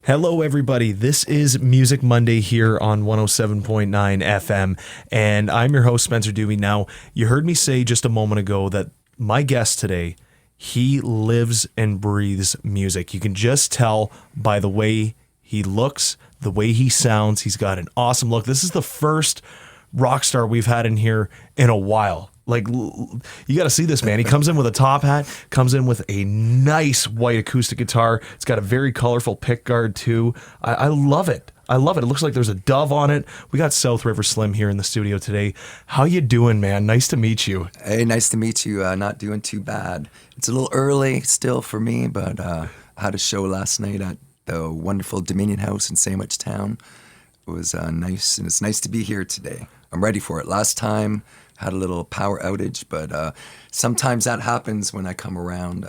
Hello, everybody. This is Music Monday here on 107.9 FM, and I'm your host, Spencer Duby. Now, you heard me say just a moment ago that my guest today, he lives and breathes music. You can just tell by the way he looks, the way he sounds. He's got an awesome look. This is the first rock star we've had in here in a while. Like, you got to see this, man. He comes in with a top hat, comes in with a nice white acoustic guitar. It's got a very colorful pick guard, too. I love it. I love it. It looks like there's a dove on it. We got South River Slim here in the studio today. How you doing, man? Nice to meet you. Hey, nice to meet you. Not doing too bad. It's a little early still for me, but I had a show last night at the wonderful Dominion House in Sandwich Town. It was nice, and it's nice to be here today. I'm ready for it. Last time, had a little power outage, but sometimes that happens when I come around.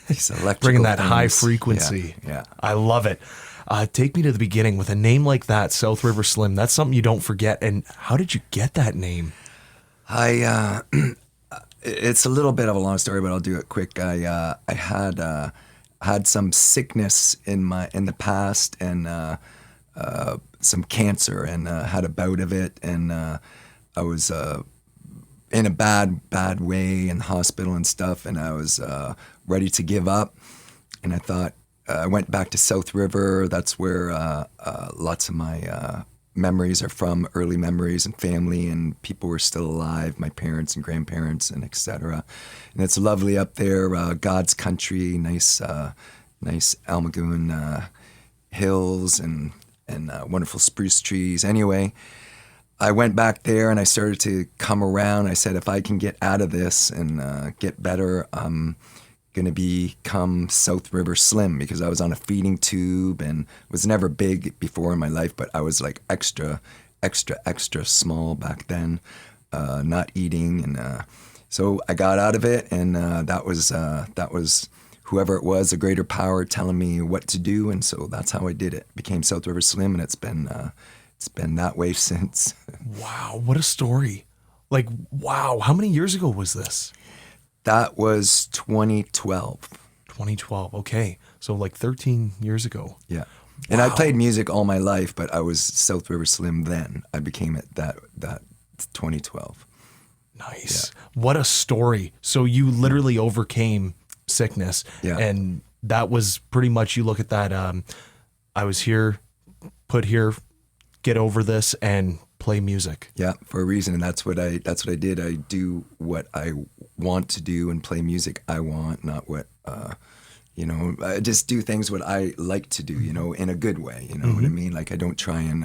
These electrical Bringing that things. high frequency. Yeah. I love it. Take me to the beginning with a name like that, South River Slim. That's something you don't forget. And how did you get that name? It's a little bit of a long story, but I'll do it quick. I had some sickness in the past and some cancer, and had a bout of it, and I was in a bad way in the hospital and stuff, and I was ready to give up. And I thought, I went back to South River. That's where lots of my memories are from, early memories and family, and people were still alive, my parents and grandparents and etc. And it's lovely up there, God's country, nice Almagoon hills and wonderful spruce trees. Anyway, I went back there and I started to come around. I said, if I can get out of this and get better, I'm going to become South River Slim, because I was on a feeding tube and was never big before in my life, but I was like extra small back then, not eating. And so I got out of it, and that was whoever it was, a greater power telling me what to do. And so that's how I did it. Became South River Slim, and it's been that way since. Wow, what a story. Like, wow, how many years ago was this? That was 2012. 2012, okay. So like 13 years ago. Yeah. And I played music all my life, but I was South River Slim then. I became it that 2012. Nice. Yeah. What a story. So you literally overcame sickness. Yeah. And that was pretty much, you look at that, I was here, put here, get over this, and play music. Yeah, for a reason, and that's what I did. I do what I want to do and play music I want, not what I just do things what I like to do, in a good way. You know what I mean? Like, I don't try and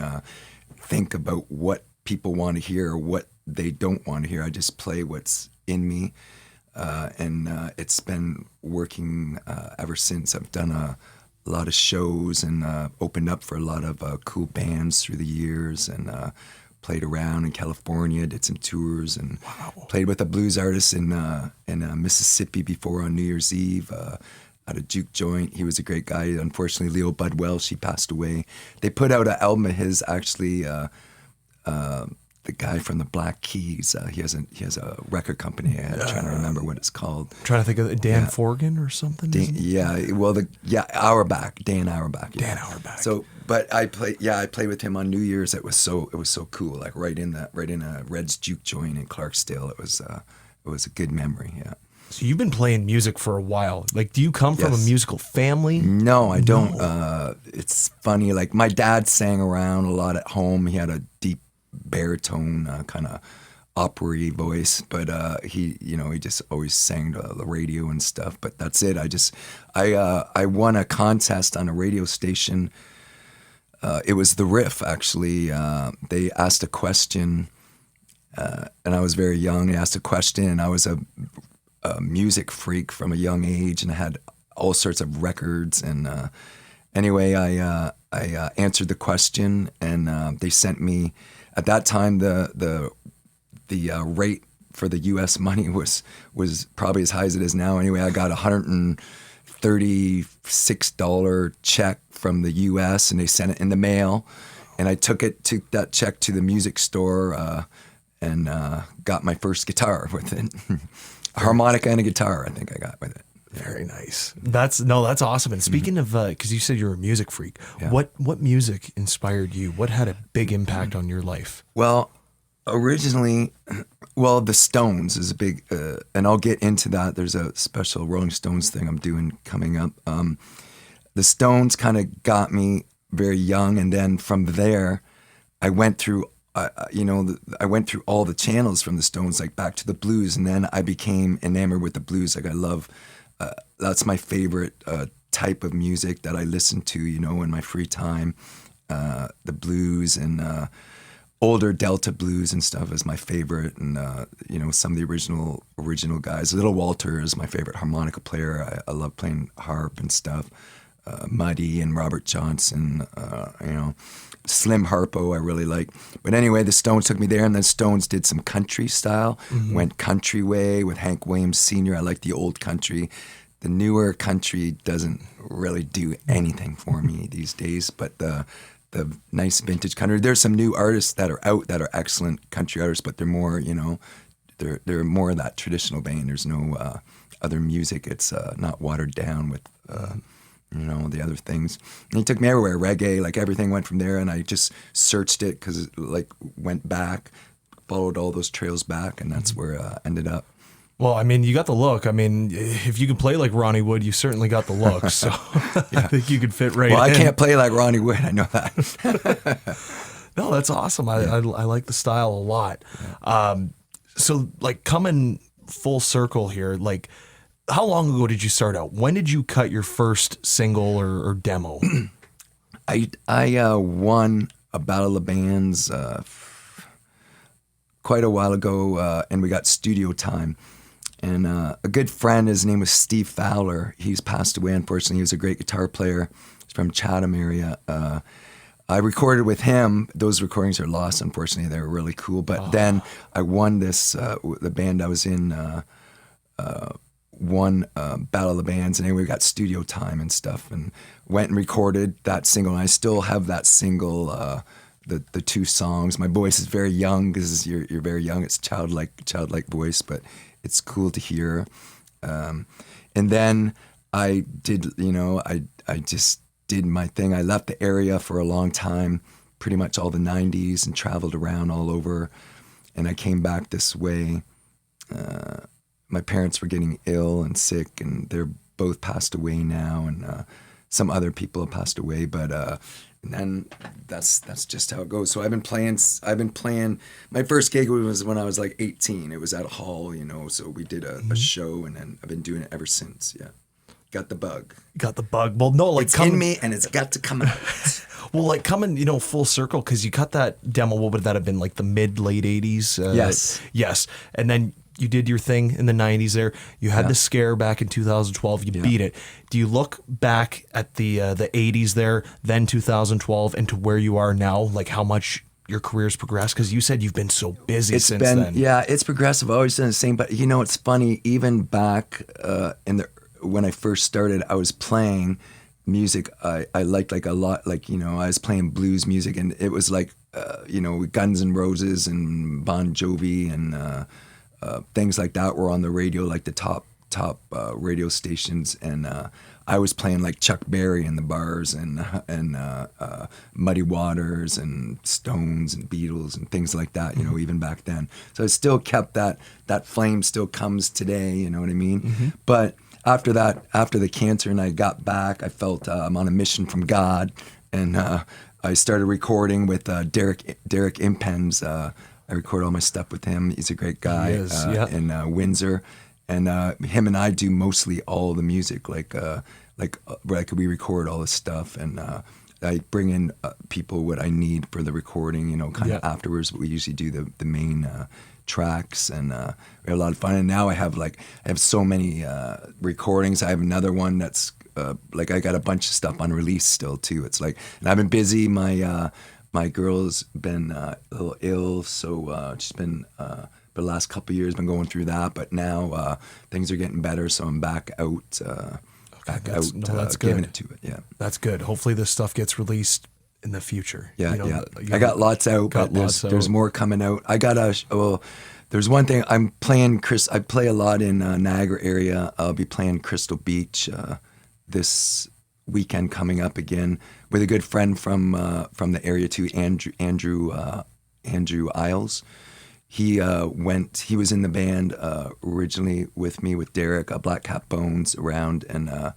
think about what people want to hear or what they don't want to hear. I just play what's in me, and it's been working ever since. I've done a lot of shows and opened up for a lot of cool bands through the years, and played around in California, did some tours, and played with a blues artist in Mississippi before on New Year's Eve at a juke joint. He was a great guy. Unfortunately, Leo Budwell, she passed away. They put out an album of his, actually, the guy from the Black Keys. He has a record company. I'm trying to remember what it's called. Trying to think of Dan Forgan or something. Dan Auerbach. Dan Auerbach. Yeah. Dan Auerbach. So, but I played with him on New Year's. It was so cool. Like right in a Red's juke joint in Clarksdale. It was a good memory. Yeah. So you've been playing music for a while. Like, do you come from a musical family? No, I don't. It's funny. Like, my dad sang around a lot at home. He had a deep baritone, kind of opera-y voice, but he just always sang to the radio and stuff. But that's it. I won a contest on a radio station. It was The Riff, actually. They asked a question, and I was very young. They asked a question, and I was a music freak from a young age, and I had all sorts of records. And anyway, I answered the question, and they sent me. At that time, the rate for the U.S. money was probably as high as it is now. Anyway, I got $136 check from the U.S. and they sent it in the mail, and I took that check to the music store and got my first guitar with it, a harmonica and a guitar. I think I got with it. Very nice. That's awesome. And speaking of, because you said you're a music freak, Yeah. what music inspired you? What had a big impact on your life? Well, originally, the Stones is a big, and I'll get into that. There's a special Rolling Stones thing I'm doing coming up. The Stones kind of got me very young, and then from there, I went through, I went through all the channels from the Stones, like back to the blues, and then I became enamored with the blues. Like I love, that's my favorite type of music that I listen to, in my free time. The blues and older Delta blues and stuff is my favorite, and some of the original guys. Little Walter is my favorite harmonica player. I love playing harp and stuff. Muddy and Robert Johnson, Slim Harpo I really like. But anyway, the Stones took me there, and then Stones did some country style, went country way with Hank Williams Sr. I like the old country. The newer country doesn't really do anything for me these days, but the nice vintage country. There's some new artists that are out that are excellent country artists, but they're more, they're more of that traditional vein. There's no other music. It's not watered down with, the other things. And he took me everywhere, reggae, like everything went from there, and I just searched it because it went back, followed all those trails back, and that's where I ended up. Well, I mean, you got the look. I mean, if you can play like Ronnie Wood, you certainly got the look. So I think you could fit right in. Well, I can't play like Ronnie Wood. I know that. No, that's awesome. I like the style a lot. So coming full circle here, how long ago did you start out? When did you cut your first single or demo? I won a Battle of Bands quite a while ago, and we got studio time. And a good friend, his name was Steve Fowler. He's passed away, unfortunately. He was a great guitar player. He's from Chatham area. I recorded with him. Those recordings are lost, unfortunately. They were really cool. But then I won this, the band I was in won Battle of the Bands, and anyway, we got studio time and stuff, and went and recorded that single. And I still have that single, the two songs. My voice is very young because you're very young. It's childlike voice, but it's cool to hear. And then I did, I just did my thing. I left the area for a long time, pretty much all the 90s, and traveled around all over. And I came back this way. My parents were getting ill and sick, and they're both passed away now, and some other people have passed away. But and then that's just how it goes. So I've been playing. My first gig was when I was 18. It was at a hall, So we did a show, and then I've been doing it ever since. Yeah, got the bug. Well, no, it's in me, and it's got to come out. Well, coming, full circle, because you cut that demo. What would that have been, the late 80s? Yes, and then you did your thing in the 90s there. You had the scare back in 2012. You beat it. Do you look back at the 80s there, then 2012, and to where you are now, how much your career's progressed? Because you said you've been so busy since then. Yeah, it's progressive. I've always done the same. But, it's funny. Even back when I first started, I was playing music I liked a lot. I was playing blues music, and it was Guns N' Roses and Bon Jovi and things like that were on the radio, the top radio stations, and I was playing Chuck Berry in the bars and Muddy Waters and Stones and Beatles and things like that, even back then. So it still kept that flame still comes today, you know what I mean? Mm-hmm. But after the cancer and I got back, I felt I'm on a mission from God, and I started recording with Derek Impens. I record all my stuff with him. He's a great guy in Windsor, and him and I do mostly all the music. We record all the stuff, and I bring in people what I need for the recording. Afterwards. But we usually do the main tracks, and we have a lot of fun. And now I have so many recordings. I have another one that's I got a bunch of stuff unreleased still too. It's and I've been busy. My girl's been a little ill, so she's been, for the last couple of years, been going through that. But now things are getting better, so I'm back out, that's good. giving it to it. Yeah, that's good. Hopefully this stuff gets released in the future. Yeah, you know, yeah. I got lots out, but there's more coming out. I got there's one thing I'm playing. I play a lot in Niagara area. I'll be playing Crystal Beach this weekend coming up again with a good friend from the area too, Andrew Isles. He was in the band originally with me with Derek, Black Cat Bones around, and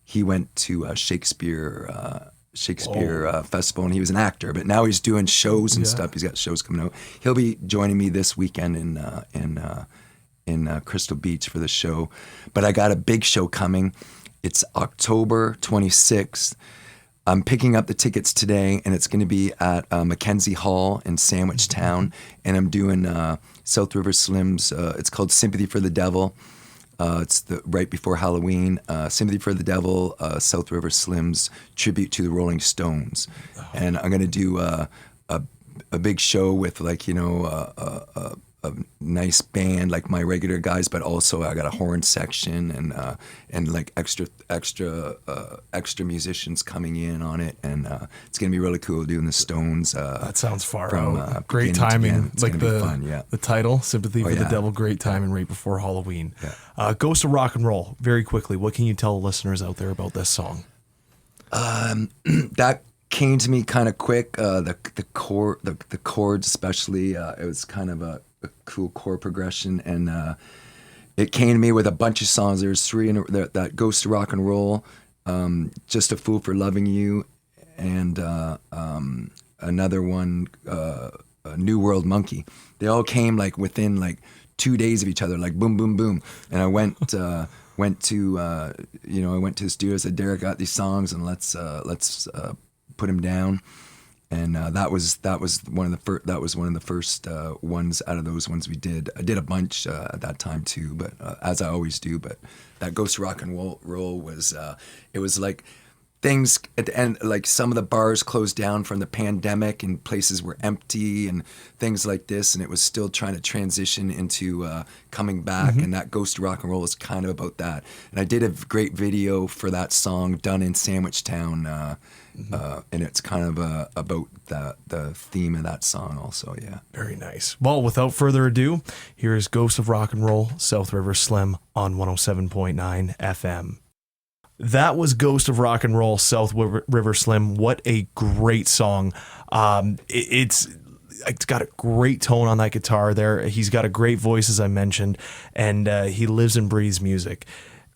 he went to Shakespeare Festival, and he was an actor, but now he's doing shows and stuff. He's got shows coming out. He'll be joining me this weekend in Crystal Beach for the show. But I got a big show coming. It's October 26th. I'm picking up the tickets today, and it's going to be at Mackenzie Hall in Sandwich Town, and I'm doing South River Slim's. It's called Sympathy for the Devil. It's right before Halloween. Sympathy for the Devil, South River Slim's tribute to the Rolling Stones, and I'm going to do a big show with a nice band like my regular guys, but also I got a horn section and like extra musicians coming in on it, and it's gonna be really cool doing the Stones. That sounds far out. Great timing, like the title, "Sympathy for the Devil." Great timing right before Halloween. Yeah. Ghost of Rock and Roll. Very quickly, what can you tell the listeners out there about this song? That came to me kind of quick. The chords, especially, it was kind of a cool chord progression, and it came to me with a bunch of songs. There's three in that Ghost of Rock and Roll, Just a Fool for Loving You, and another one, New World Monkey. They all came like within like 2 days of each other, like boom, boom, boom. And I went to the studio. I said, Derek, got these songs, and let's put them down. And that was one of the first ones out of those ones we did. I did a bunch at that time too, but as I always do. But that Ghost Rock and Roll was it was like things at the end, like some of the bars closed down from the pandemic and places were empty and things like this, and it was still trying to transition into coming back. And that Ghost Rock and Roll is kind of about that. And I did a great video for that song done in Sandwich Town. And it's kind of about the theme of that song also, yeah. Very nice. Well, without further ado, here is Ghost of Rock and Roll, South River Slim on 107.9 FM. That was Ghost of Rock and Roll, South River Slim. What a great song. It's got a great tone on that guitar there. He's got a great voice, as I mentioned, and he lives and breathes music.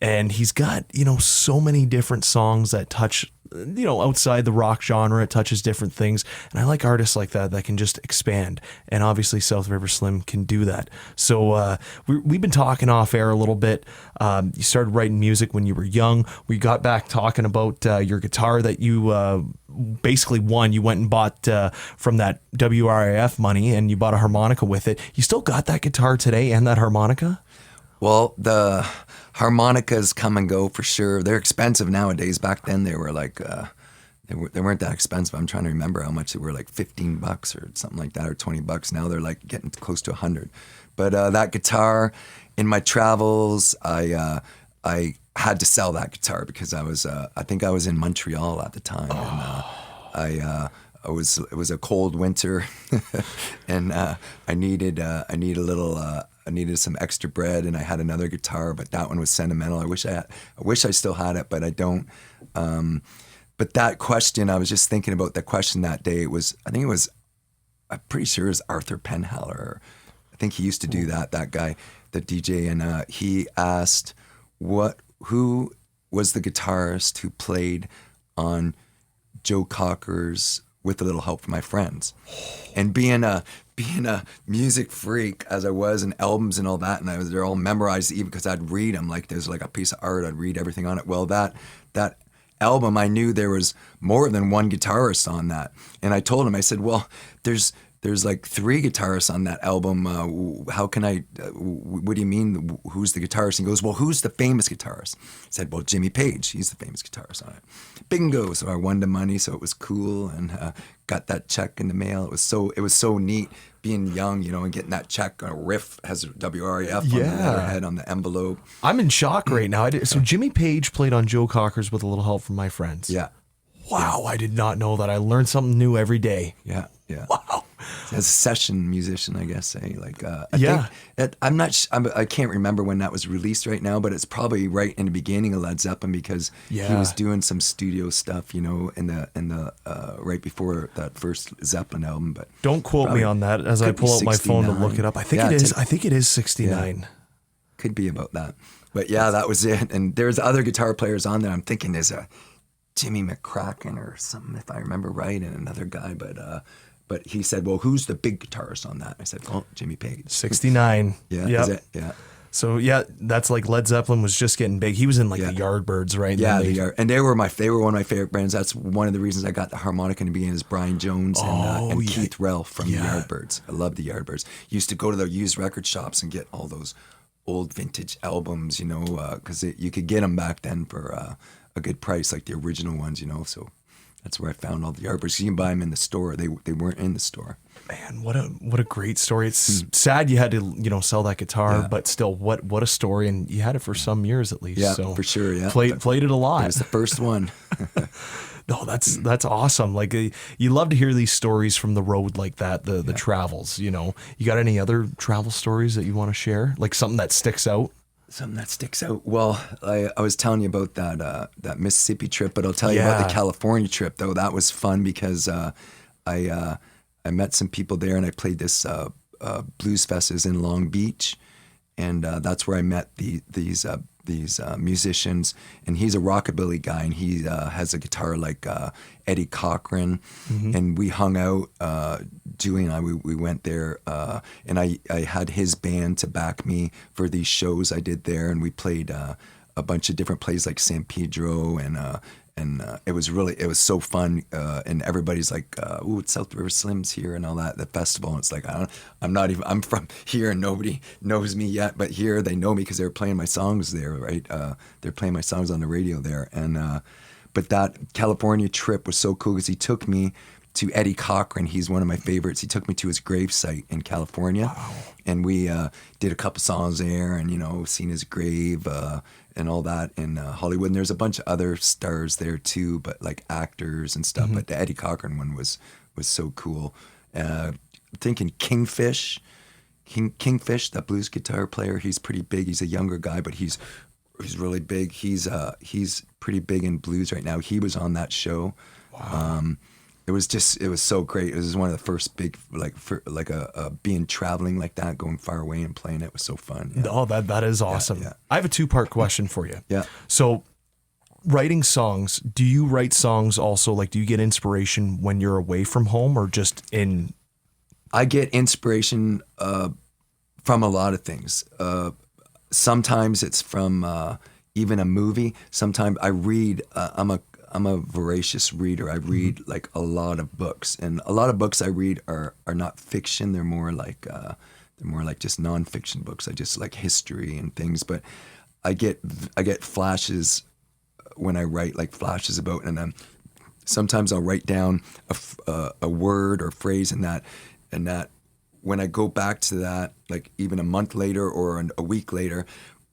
And he's got, so many different songs that touch, outside the rock genre. It touches different things. And I like artists like that can just expand. And obviously South River Slim can do that. So we've been talking off air a little bit. You started writing music when you were young. We got back talking about your guitar that you basically won. You went and bought from that WRIF money, and you bought a harmonica with it. You still got that guitar today and that harmonica? Well, the harmonicas come and go for sure. They're expensive nowadays. Back then, they were like they weren't that expensive. I'm trying to remember how much they were, like $15 or something like that, or $20. Now they're like getting close to $100. But that guitar, in my travels, I had to sell that guitar because I think I was in Montreal at the time, and it was a cold winter, and I needed some extra bread, and I had another guitar, but that one was sentimental. I wish I still had it, but I don't. But that question, I was just thinking about that question that day. I'm pretty sure it was Arthur Penhaler. I think he used to do that guy, the DJ, and he asked who was the guitarist who played on Joe Cocker's With a Little Help from My Friends. And being a music freak as I was, and albums and all that, and they're all memorized, even because I'd read them like there's like a piece of art. I'd read everything on it. Well, that album, I knew there was more than one guitarist on that, and I told him, I said, well, there's like 3 guitarists on that album. How can I? What do you mean? Who's the guitarist? And he goes, well, who's the famous guitarist? I said, well, Jimmy Page. He's the famous guitarist on it. Bingo! So I won the money, so it was cool, and got that check in the mail. It was so neat being young, and getting that check on a riff has WREF on the letterhead on the envelope. I'm in shock right now. So Jimmy Page played on Joe Cocker's With a Little Help from My Friends. Yeah. Wow, I did not know that. I learned something new every day. Yeah, yeah. Wow. As a session musician, I guess. Like, I Yeah. think that I can't remember when that was released right now, but it's probably right in the beginning of Led Zeppelin because he Yeah. was doing some studio stuff, in the right before that first Zeppelin album. But Don't quote me on that as I could be pull out my phone to 69. look it up. I think Yeah, it is. take- I think it is 69. could be about that. But yeah, that was it. And there's other guitar players on there. I'm thinking there's a Jimmy McCracken or something, if I remember right, and another guy. But he said, well, who's the big guitarist on that? I said, oh, Jimmy Page. 69. Yeah, Yep. is it? Yeah. So yeah, that's like Led Zeppelin was just getting big. He was in like the Yardbirds, right? Yeah, they are, and they were one of my favorite bands. That's one of the reasons I got the harmonica in the beginning is Brian Jones and Keith Rell from the Yardbirds. I love the Yardbirds. Used to go to the used record shops and get all those old vintage albums, because you could get them back then for a good price, like the original ones, So that's where I found all the Yardbirds. You can buy them in the store. They weren't in the store. Man, what a great story. It's sad you had to, sell that guitar, but still, what a story. And you had it for some years at least. Yeah, so for sure. Yeah, played it a lot. It was the first one. No, that's awesome. Like you love to hear these stories from the road like that, the travels. You got any other travel stories that you want to share? Like something that sticks out? Something that sticks out. Well, I was telling you about that Mississippi trip, but I'll tell you about the California trip though. That was fun because I met some people there, and I played this blues fest in Long Beach, and that's where I met these musicians. And he's a rockabilly guy, and he has a guitar like Eddie Cochran, and we hung out. Julie and I, we went there, and I had his band to back me for these shows I did there, and we played a bunch of different places like San Pedro, and it was so fun, and everybody's like, "Ooh, it's South River Slims here," and all that. The festival, and it's like I'm from here, and nobody knows me yet, but here they know me because they were playing my songs there, right? They're playing my songs on the radio there, and but that California trip was so cool because he took me to Eddie Cochran. He's one of my favorites. He took me to his gravesite in California, and we did a couple songs there, and seen his grave. And all that in Hollywood. And there's a bunch of other stars there too, but like actors and stuff. But the Eddie Cochran one was so cool. Thinking Kingfish, that blues guitar player. He's pretty big. He's a younger guy, but he's really big. He's pretty big in blues right now. He was on that show. Wow. It was so great. It was one of the first big, being traveling like that, going far away and playing. It was so fun. Yeah. Oh, that is awesome. Yeah. I have a 2-part question for you. Yeah. So writing songs, do you write songs also, like, do you get inspiration when you're away from home or just in? I get inspiration from a lot of things. Sometimes it's from even a movie. Sometimes I read, I'm a voracious reader. I read like a lot of books, and a lot of books I read are not fiction. They're more like just nonfiction books. I just like history and things. But I get flashes when I write, like flashes about, and sometimes I'll write down a word or phrase in that, and that when I go back to that, like even a month later or a week later,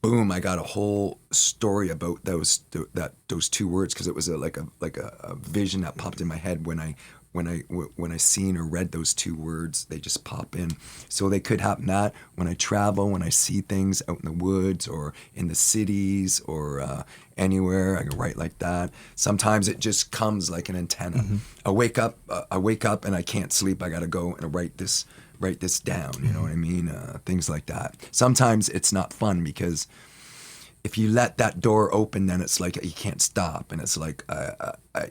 boom, I got a whole story about those 2 words, because it was like a vision that popped in my head when I seen or read those 2 words. They just pop in. So they could happen that when I travel, when I see things out in the woods or in the cities or anywhere, I can write like that. Sometimes it just comes like an antenna. I wake up and I can't sleep. I got to go and write this down, you know what I mean? Things like that. Sometimes it's not fun because if you let that door open, then it's like you can't stop, and it's like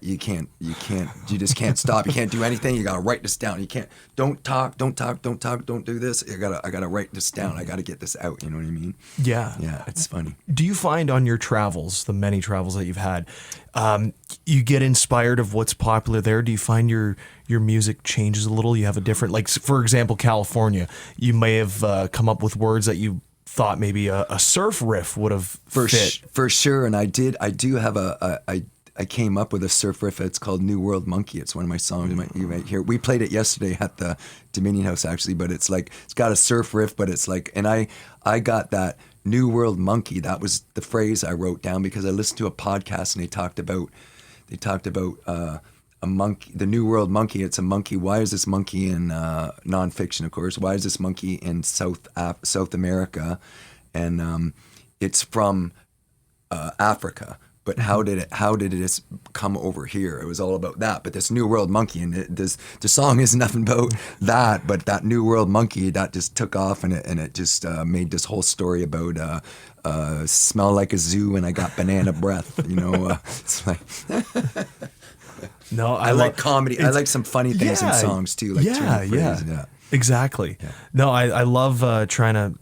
you just can't stop. You can't do anything. You gotta write this down. You can't. Don't talk. Don't do this. I gotta write this down. I gotta get this out. You know what I mean? Yeah. Yeah. It's funny. Do you find on your travels, the many travels that you've had, you get inspired of what's popular there? Do you find your music changes a little? You have a different, like, for example, California, you may have come up with words that you thought maybe a surf riff would have fit. For sure. And I do have I came up with a surf riff. It's called New World Monkey. It's one of my songs you might hear. We played it yesterday at the Dominion House, actually, but it's like, it's got a surf riff, but it's like, and I got that New World Monkey. That was the phrase I wrote down because I listened to a podcast and they they talked about a monkey, the New World monkey. It's a monkey. Why is this monkey in nonfiction, of course? Why is this monkey in South America? And it's from Africa. But how did it come over here? It was all about that. But this New World monkey, and the song is nothing about that. But that New World monkey, that just took off, and it just made this whole story about smell like a zoo, and I got banana breath. It's like. No, I like comedy. I like some funny things in songs too. Like yeah. Exactly. Yeah. No, I love trying to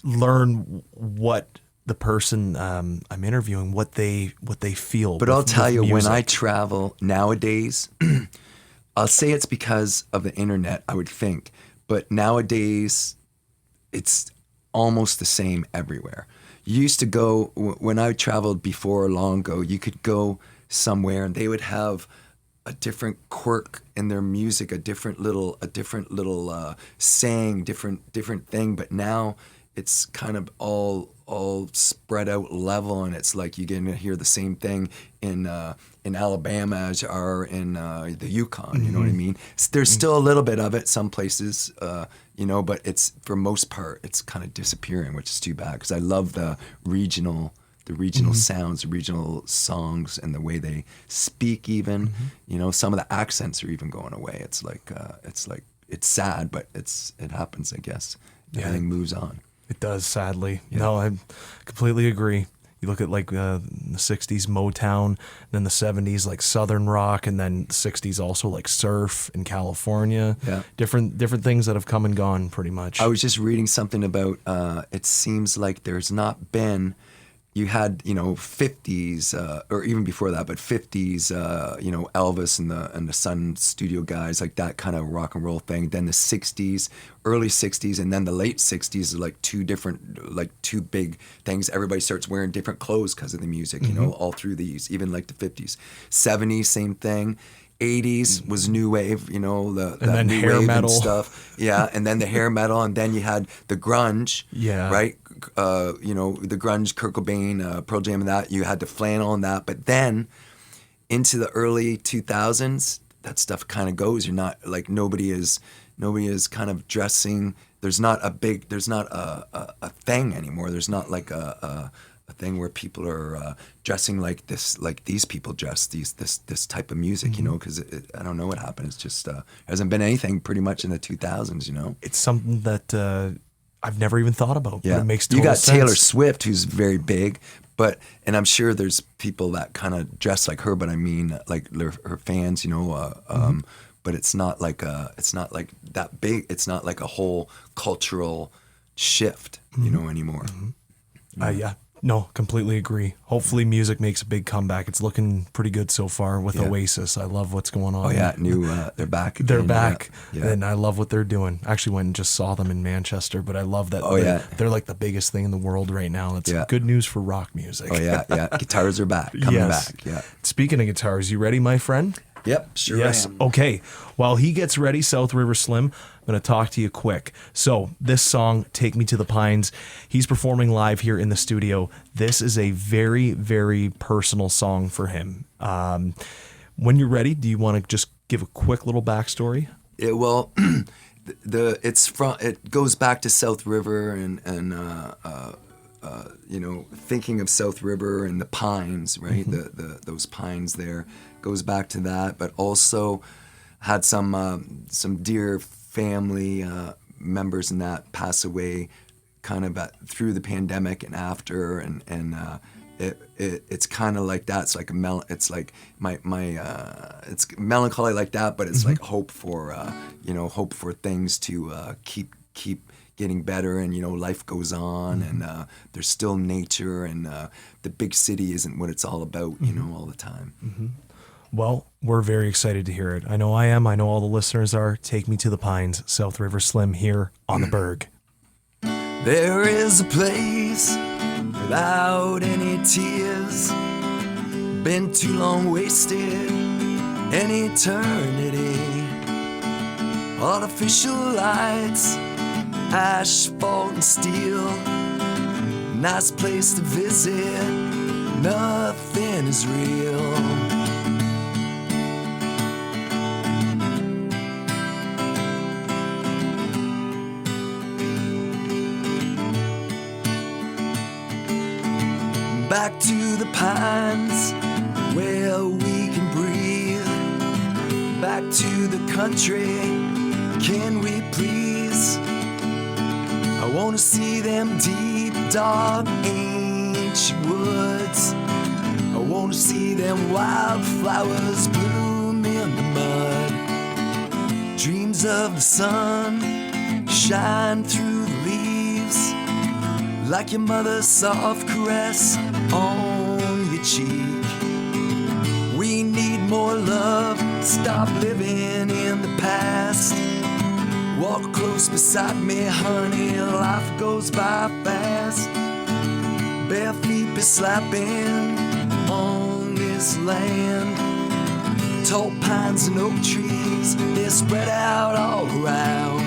learn what the person I'm interviewing, what they feel. But I'll tell you, when I travel nowadays, I'll say it's because of the internet, I would think. But nowadays, it's almost the same everywhere. You used to go, when I traveled before long ago, you could go somewhere and they would have a different quirk in their music, a different little saying, different thing. But now it's kind of all spread out level, and it's like you're going to hear the same thing in Alabama as you are in the Yukon. You know what I mean? There's still a little bit of it some places, but it's, for most part, it's kind of disappearing, which is too bad, because I love the regional sounds, the regional songs, and the way they speak. Even some of the accents are even going away. It's like it's sad, but it happens, I guess. Everything moves on. It does, sadly. Yeah. No, I completely agree. You look at like the 60s Motown, then the 70s like Southern rock, and then the 60s also like surf in California. Yeah. Different things that have come and gone pretty much. I was just reading something about it seems like there's not been, you had 50s or even before that, but 50s Elvis and the Sun Studio guys, like that kind of rock and roll thing. Then the 60s, early 60s, and then the late 60s are like two big things. Everybody starts wearing different clothes because of the music, all through these, even like the 50s. 70s, same thing. 80s was new wave, and then new hair wave metal and stuff. Yeah, and then the hair metal, and then you had the grunge. Yeah. Right. The grunge, Kurt Cobain, Pearl Jam, and that. You had the flannel and that, but then into the early 2000s, that stuff kind of goes. You're not like nobody is kind of dressing. There's not a thing anymore. There's not like a thing where people are dressing like this, like these people dress, this type of music, because I don't know what happened. It's just hasn't been anything pretty much in the 2000s, It's something that I've never even thought about. Yeah, but it makes total you got sense. Taylor Swift, who's very big, and I'm sure there's people that kind of dress like her, but I mean like her fans, but it's not like that big. It's not like a whole cultural shift, anymore. Yeah. No, completely agree. Hopefully music makes a big comeback. It's looking pretty good so far with Oasis. I love what's going on. Oh yeah, they're back again. They're back, and I love what they're doing. I actually went and just saw them in Manchester, but I love that they're like the biggest thing in the world right now. It's good news for rock music. Oh yeah. Guitars are back, coming back. Yeah. Speaking of guitars, you ready, my friend? Yep, sure. Yes. I am. Okay. While he gets ready, South River Slim, I'm going to talk to you quick. So this song, Take Me to the Pines, he's performing live here in the studio. This is a very, very personal song for him. When you're ready, do you want to just give a quick little backstory? It goes back to South River and thinking of South River and the pines, right? Those pines there goes back to that, but also had some dear family members in that pass away kind of through the pandemic and after, and it's kind of like that. It's like it's like it's melancholy like that, but it's like hope for things to keep getting better, and life goes on, and there's still nature, and the big city isn't what it's all about, all the time. Well, we're very excited to hear it. I know I am. I know all the listeners are. Take Me to the Pines, South River Slim here on the Berg. There is a place without any tears, been too long wasted, an eternity, artificial lights, asphalt and steel, nice place to visit, nothing is real. back to the pines where we can breathe. Back to the country, can we please? I wanna see them deep, dark, ancient woods. I wanna see them wildflowers bloom in the mud. Dreams of the sun shine through the leaves, like your mother's soft caress on your cheek. We need more love, stop living in the past. Walk close beside me, honey, life goes by fast. Bare feet be slapping on this land. Tall pines and oak trees, they're spread out all around.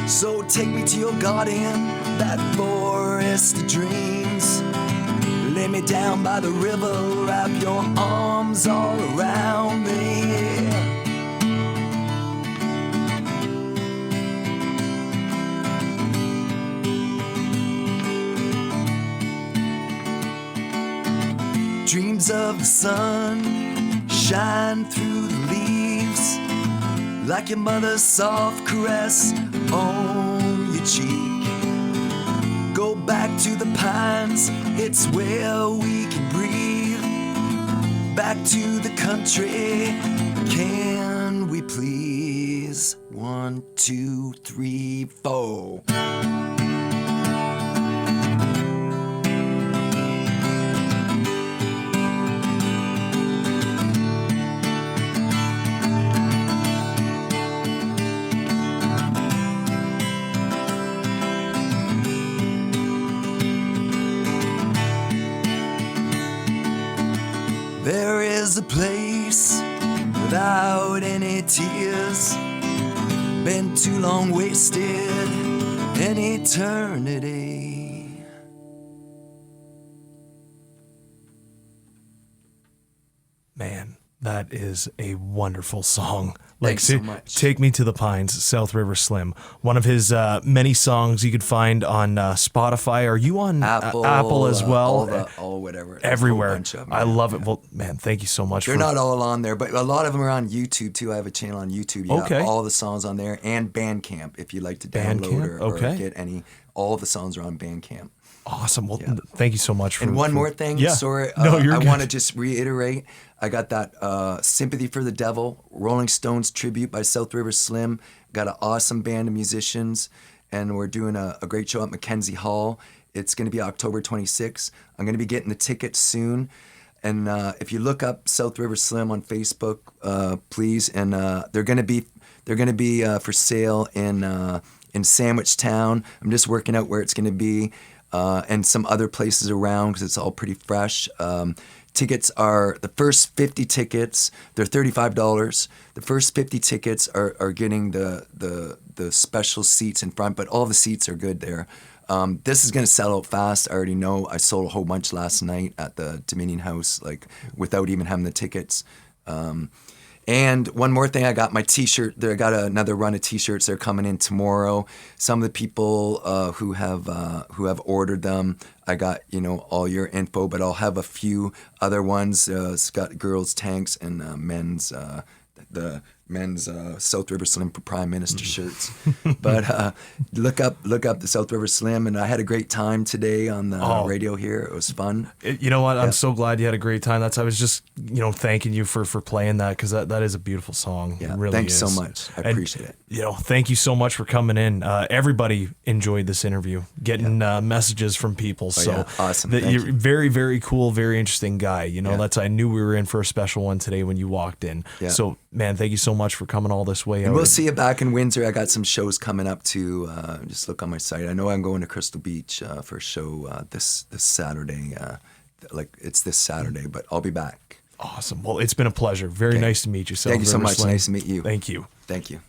So take me to your garden, that forest of dreams. Lay me down by the river, wrap your arms all around me. Dreams of the sun shine through the leaves, like your mother's soft caress on your cheek. Go back to the pines, it's where we can breathe. Back to the country, can we please? 1, 2, 3, 4. There is a place without any tears, been too long wasted in eternity. Man, that is a wonderful song. Thanks so much. Take Me to the Pines, South River Slim. One of his many songs you could find on Spotify. Are you on Apple as well? All whatever. Everywhere. Bunch of them, I love it. Well, man, thank you so much. They're not all on there, but a lot of them are on YouTube too. I have a channel on YouTube. You Okay. got all the songs on there, and Bandcamp if you like to download or get any. All of the songs are on Bandcamp. Awesome. Well, thank you so much. And one more thing, sorry, No, you're I good. want to just reiterate, I got that Sympathy for the Devil, Rolling Stones tribute by South River Slim. Got an awesome band of musicians, and we're doing a great show at Mackenzie Hall. It's going to be October 26th. I'm going to be getting the tickets soon. And if you look up South River Slim on Facebook, please, and they're going to be for sale in Sandwich Town. I'm just working out where it's going to be. And some other places around because it's all pretty fresh. Tickets are, the first 50 tickets, they're $35. The first 50 tickets are getting the special seats in front, but all the seats are good there. This is going to sell out fast. I already know. I sold a whole bunch last night at the Dominion House, like without even having the tickets. And one more thing, I got my T-shirt. I got another run of T-shirts. They're coming in tomorrow. Some of the people who have ordered them, I got all your info, but I'll have a few other ones. It's got girls' tanks and men's South River Slim for Prime Minister shirts. But look up the South River Slim, and I had a great time today on the radio here. It was fun. You know what? I'm so glad you had a great time. I was just thanking you for playing that, because that is a beautiful song. Yeah, it really thanks is. so much. I appreciate it. Thank you so much for coming in. Everybody enjoyed this interview, getting messages from people. Awesome. You're very, very cool, very interesting guy. I knew we were in for a special one today when you walked in. Yeah. So, man, thank you so much for coming all this way. And we'll see you back in Windsor. I got some shows coming up too. Just look on my site. I know I'm going to Crystal Beach for a show this Saturday. It's this Saturday, but I'll be back. Awesome. Well, it's been a pleasure. Very nice to meet you. Thank you so much. Nice to meet you. Thank you. Thank you.